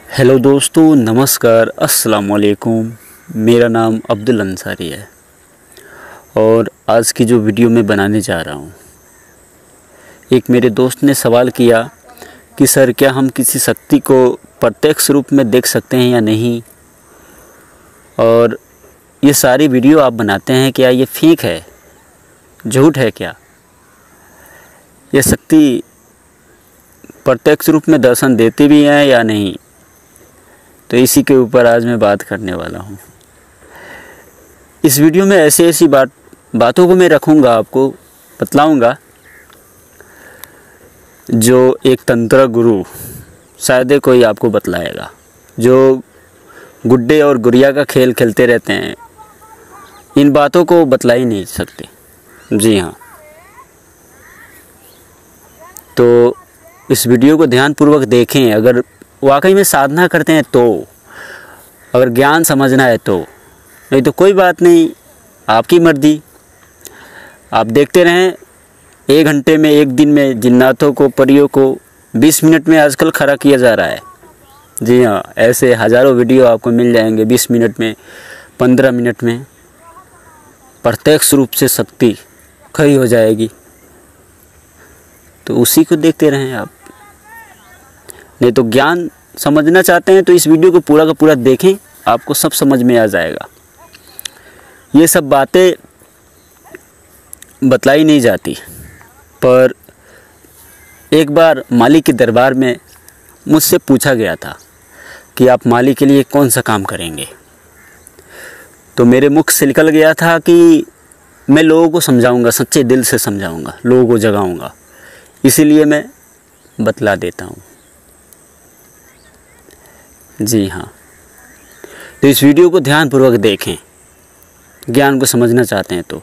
Hello दोस्तों, नमस्कार, अस्सलाम वालेकुम। मेरा नाम अब्दुल अंसारी है और आज की जो वीडियो मैं बनाने जा रहा हूँ, एक मेरे दोस्त ने सवाल किया कि सर क्या हम किसी शक्ति को प्रत्यक्ष रूप में देख सकते हैं या नहीं, और ये सारी वीडियो आप बनाते हैं, क्या ये फेक है, झूठ है, क्या ये शक्ति प्रत्यक्ष रूप में दर्शन देती भी हैं या नहीं। तो इसी के ऊपर आज मैं बात करने वाला हूँ। इस वीडियो में ऐसी बातों को मैं रखूँगा, आपको बतलाऊँगा जो एक तंत्र गुरु शायद कोई आपको बतलाएगा, जो गुड्डे और गुड़िया का खेल खेलते रहते हैं, इन बातों को बतला ही नहीं सकते। जी हाँ, तो इस वीडियो को ध्यानपूर्वक देखें। अगर वाकई में साधना करते हैं तो, अगर ज्ञान समझना है तो, नहीं तो कोई बात नहीं, आपकी मर्ज़ी। आप देखते रहें। 1 घंटे में, 1 दिन में जिन्नातों को, परियों को 20 मिनट में आजकल खड़ा किया जा रहा है। जी हाँ, ऐसे हज़ारों वीडियो आपको मिल जाएंगे 20 मिनट में, 15 मिनट में प्रत्यक्ष रूप से शक्ति खड़ी हो जाएगी। तो उसी को देखते रहें आप। नहीं तो ज्ञान समझना चाहते हैं तो इस वीडियो को पूरा का पूरा देखें, आपको सब समझ में आ जाएगा। ये सब बातें बतलाई नहीं जाती, पर एक बार मालिक के दरबार में मुझसे पूछा गया था कि आप मालिक के लिए कौन सा काम करेंगे। तो मेरे मुख से निकल गया था कि मैं लोगों को समझाऊंगा, सच्चे दिल से समझाऊंगा, लोगों को जगाऊंगा। इसीलिए मैं बतला देता हूँ। जी हाँ, तो इस वीडियो को ध्यानपूर्वक देखें। ज्ञान को समझना चाहते हैं तो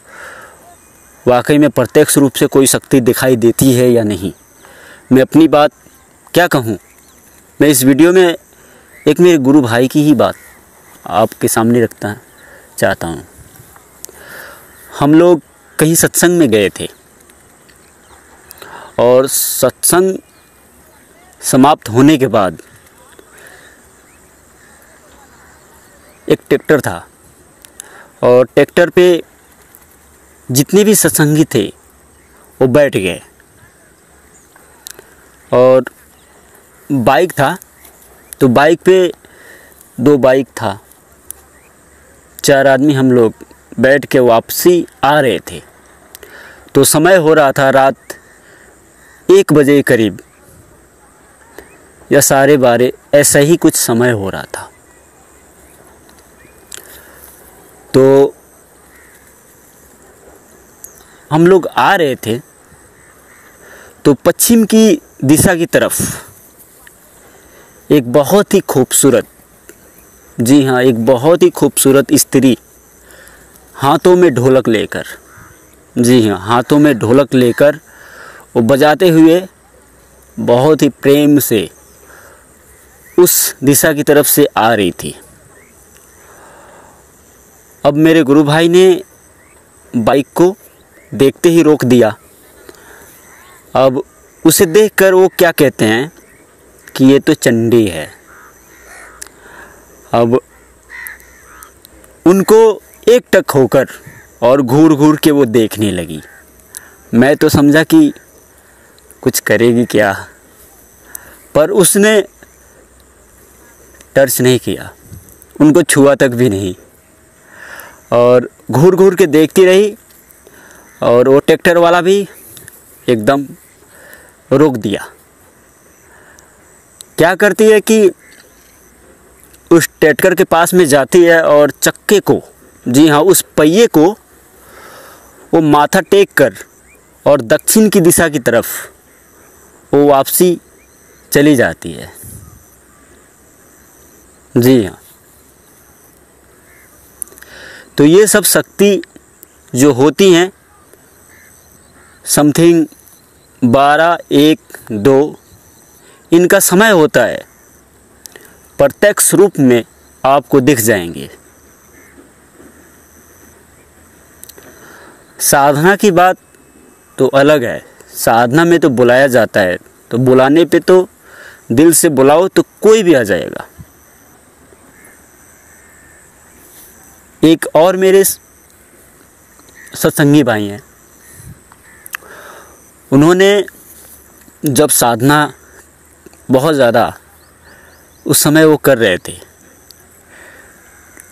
वाकई में प्रत्यक्ष रूप से कोई शक्ति दिखाई देती है या नहीं। मैं अपनी बात क्या कहूँ, मैं इस वीडियो में एक मेरे गुरु भाई की ही बात आपके सामने रखता चाहता हूँ। हम लोग कहीं सत्संग में गए थे और सत्संग समाप्त होने के बाद एक ट्रैक्टर था और ट्रैक्टर पे जितने भी सत्संगी थे वो बैठ गए, और बाइक था तो बाइक पे 2 बाइक था, 4 आदमी हम लोग बैठ के वापसी आ रहे थे। तो समय हो रहा था रात 1 बजे करीब या 12:30, ऐसा ही कुछ समय हो रहा था। तो हम लोग आ रहे थे तो पश्चिम की दिशा की तरफ एक बहुत ही खूबसूरत, जी हाँ, एक बहुत ही खूबसूरत स्त्री हाथों में ढोलक लेकर, जी हाँ, हाथों में ढोलक लेकर वो बजाते हुए बहुत ही प्रेम से उस दिशा की तरफ से आ रही थी। अब मेरे गुरु भाई ने बाइक को देखते ही रोक दिया। अब उसे देखकर वो क्या कहते हैं कि ये तो चंडी है। अब उनको एकटक होकर और घूर घूर के वो देखने लगी। मैं तो समझा कि कुछ करेगी क्या, पर उसने टच नहीं किया, उनको छुआ तक भी नहीं, और घूर घूर के देखती रही। और वो ट्रैक्टर वाला भी एकदम रोक दिया। क्या करती है कि उस ट्रैक्टर के पास में जाती है और चक्के को, जी हाँ, उस पहिए को वो माथा टेक कर और दक्षिण की दिशा की तरफ वो वापसी चली जाती है। जी हाँ, तो ये सब शक्ति जो होती हैं समथिंग 12, 1, 2 इनका समय होता है, प्रत्यक्ष रूप में आपको दिख जाएंगे। साधना की बात तो अलग है। साधना में तो बुलाया जाता है, तो बुलाने पे तो दिल से बुलाओ तो कोई भी आ जाएगा। एक और मेरे सत्संगी भाई हैं, उन्होंने जब साधना बहुत ज़्यादा उस समय वो कर रहे थे,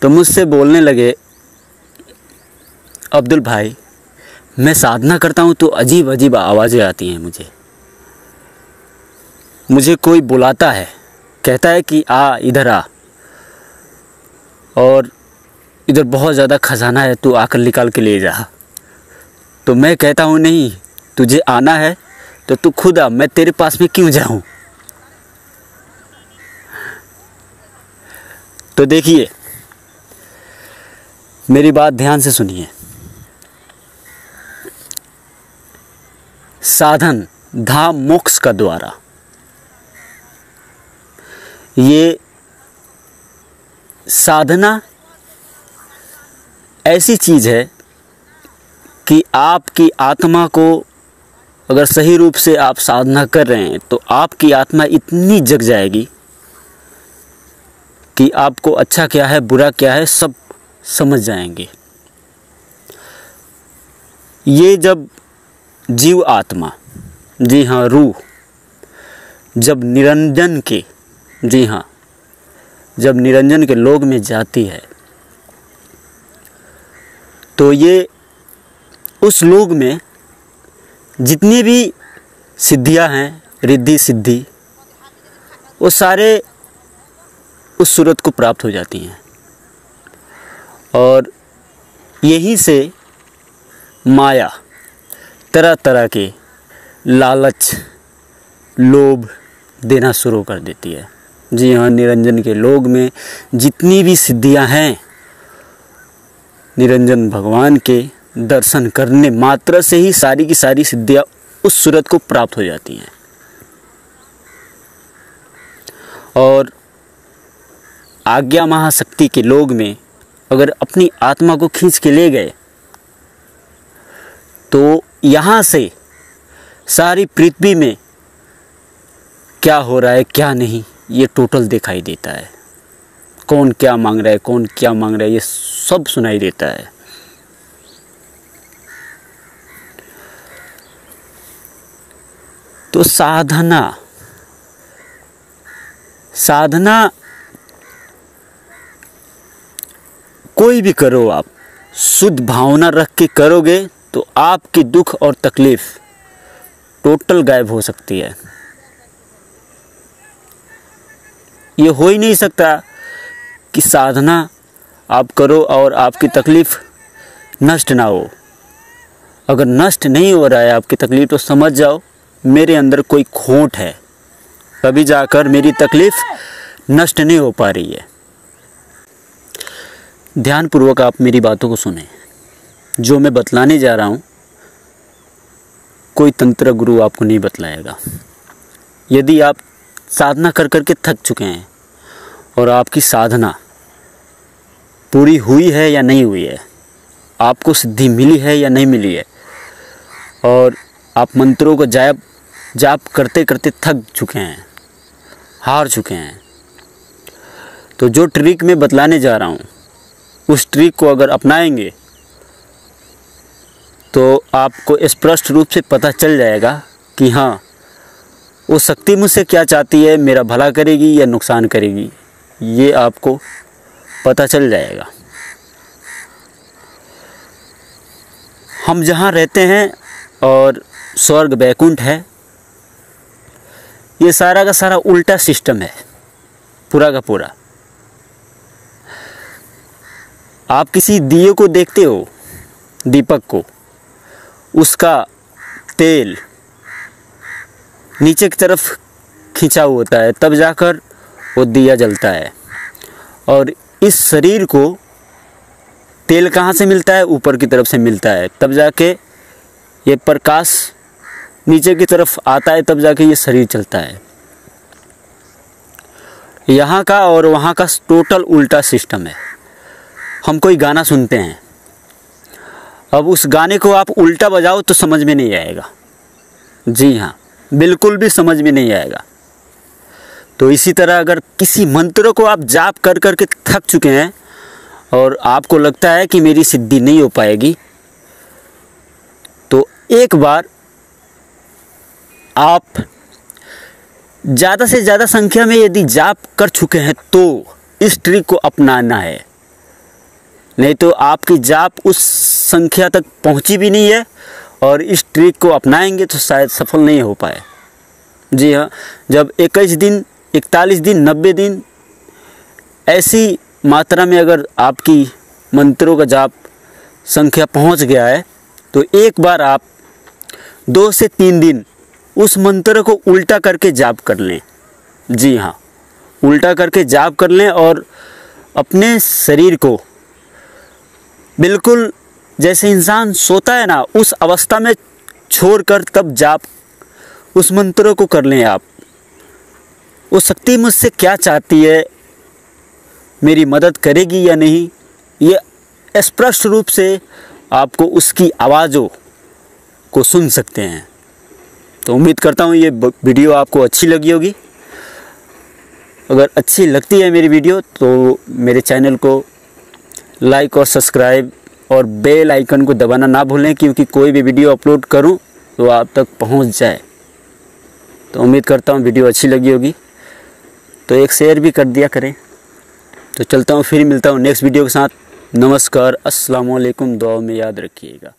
तो मुझसे बोलने लगे, अब्दुल भाई मैं साधना करता हूँ तो अजीब अजीब आवाज़ें आती हैं मुझे कोई बुलाता है, कहता है कि आ इधर आ, और इधर बहुत ज़्यादा खजाना है, तू आकर निकाल के ले जा। तो मैं कहता हूँ नहीं, तुझे आना है तो तू खुद आ, मैं तेरे पास में क्यों जाऊँ। तो देखिए, मेरी बात ध्यान से सुनिए। साधन धाम मोक्ष का द्वारा, ये साधना ऐसी चीज़ है कि आपकी आत्मा को अगर सही रूप से आप साधना कर रहे हैं तो आपकी आत्मा इतनी जग जाएगी कि आपको अच्छा क्या है बुरा क्या है सब समझ जाएंगे। ये जब जीव आत्मा, जी हाँ रूह, जब निरंजन के, जी हाँ, जब निरंजन के लोक में जाती है तो ये उस लोक में जितनी भी सिद्धियां हैं, रिद्धि सिद्धि, वो सारे उस सूरत को प्राप्त हो जाती हैं। और यहीं से माया तरह तरह के लालच, लोभ देना शुरू कर देती है। जी हाँ, निरंजन के लोक में जितनी भी सिद्धियां हैं, निरंजन भगवान के दर्शन करने मात्र से ही सारी की सारी सिद्धियां उस सूरत को प्राप्त हो जाती हैं। और आज्ञा महाशक्ति के लोक में अगर अपनी आत्मा को खींच के ले गए तो यहाँ से सारी पृथ्वी में क्या हो रहा है क्या नहीं, ये टोटल दिखाई देता है। कौन क्या मांग रहा है, कौन क्या मांग रहा है, ये सब सुनाई देता है। तो साधना कोई भी करो, आप शुद्ध भावना रख के करोगे तो आपकी दुख और तकलीफ टोटल गायब हो सकती है। ये हो ही नहीं सकता कि साधना आप करो और आपकी तकलीफ नष्ट ना हो। अगर नष्ट नहीं हो रहा है आपकी तकलीफ तो समझ जाओ मेरे अंदर कोई खोट है, तभी जाकर मेरी तकलीफ नष्ट नहीं हो पा रही है। ध्यानपूर्वक आप मेरी बातों को सुने। जो मैं बतलाने जा रहा हूँ कोई तंत्र गुरु आपको नहीं बतलाएगा। यदि आप साधना कर कर के थक चुके हैं और आपकी साधना पूरी हुई है या नहीं हुई है, आपको सिद्धि मिली है या नहीं मिली है, और आप मंत्रों को जाप करते करते थक चुके हैं, हार चुके हैं, तो जो ट्रिक मैं बतलाने जा रहा हूँ उस ट्रिक को अगर अपनाएंगे तो आपको स्पष्ट रूप से पता चल जाएगा कि हाँ वो शक्ति मुझसे क्या चाहती है, मेरा भला करेगी या नुकसान करेगी, ये आपको पता चल जाएगा। हम जहाँ रहते हैं और स्वर्ग वैकुंठ है, ये सारा का सारा उल्टा सिस्टम है, पूरा का पूरा। आप किसी दिए को देखते हो, दीपक को, उसका तेल नीचे की तरफ खींचा होता है तब जाकर वो दिया जलता है। और इस शरीर को तेल कहाँ से मिलता है? ऊपर की तरफ से मिलता है, तब जाके ये प्रकाश नीचे की तरफ आता है, तब जाके ये शरीर चलता है। यहाँ का और वहाँ का टोटल उल्टा सिस्टम है। हम कोई गाना सुनते हैं, अब उस गाने को आप उल्टा बजाओ तो समझ में नहीं आएगा। जी हाँ, बिल्कुल भी समझ में नहीं आएगा। तो इसी तरह अगर किसी मंत्र को आप जाप कर कर के थक चुके हैं और आपको लगता है कि मेरी सिद्धि नहीं हो पाएगी, तो एक बार आप ज़्यादा से ज़्यादा संख्या में यदि जाप कर चुके हैं तो इस ट्रिक को अपनाना है। नहीं तो आपकी जाप उस संख्या तक पहुंची भी नहीं है और इस ट्रिक को अपनाएंगे तो शायद सफल नहीं हो पाए। जी हाँ, जब 21 दिन, 41 दिन, 90 दिन ऐसी मात्रा में अगर आपकी मंत्रों का जाप संख्या पहुंच गया है तो एक बार आप 2 से 3 दिन उस मंत्र को उल्टा करके जाप कर लें। जी हाँ, उल्टा करके जाप कर लें और अपने शरीर को बिल्कुल जैसे इंसान सोता है ना, उस अवस्था में छोड़कर तब जाप उस मंत्र को कर लें आप। वो शक्ति मुझसे क्या चाहती है, मेरी मदद करेगी या नहीं, ये स्पष्ट रूप से आपको उसकी आवाज़ों को सुन सकते हैं। तो उम्मीद करता हूँ ये वीडियो आपको अच्छी लगी होगी। अगर अच्छी लगती है मेरी वीडियो तो मेरे चैनल को लाइक और सब्सक्राइब और बेल आइकन को दबाना ना भूलें, क्योंकि कोई भी वीडियो अपलोड करूं तो आप तक पहुंच जाए। तो उम्मीद करता हूं वीडियो अच्छी लगी होगी, तो एक शेयर भी कर दिया करें। तो चलता हूं, फिर मिलता हूं नेक्स्ट वीडियो के साथ। नमस्कार, अस्सलाम वालेकुम, दुआ में याद रखिएगा।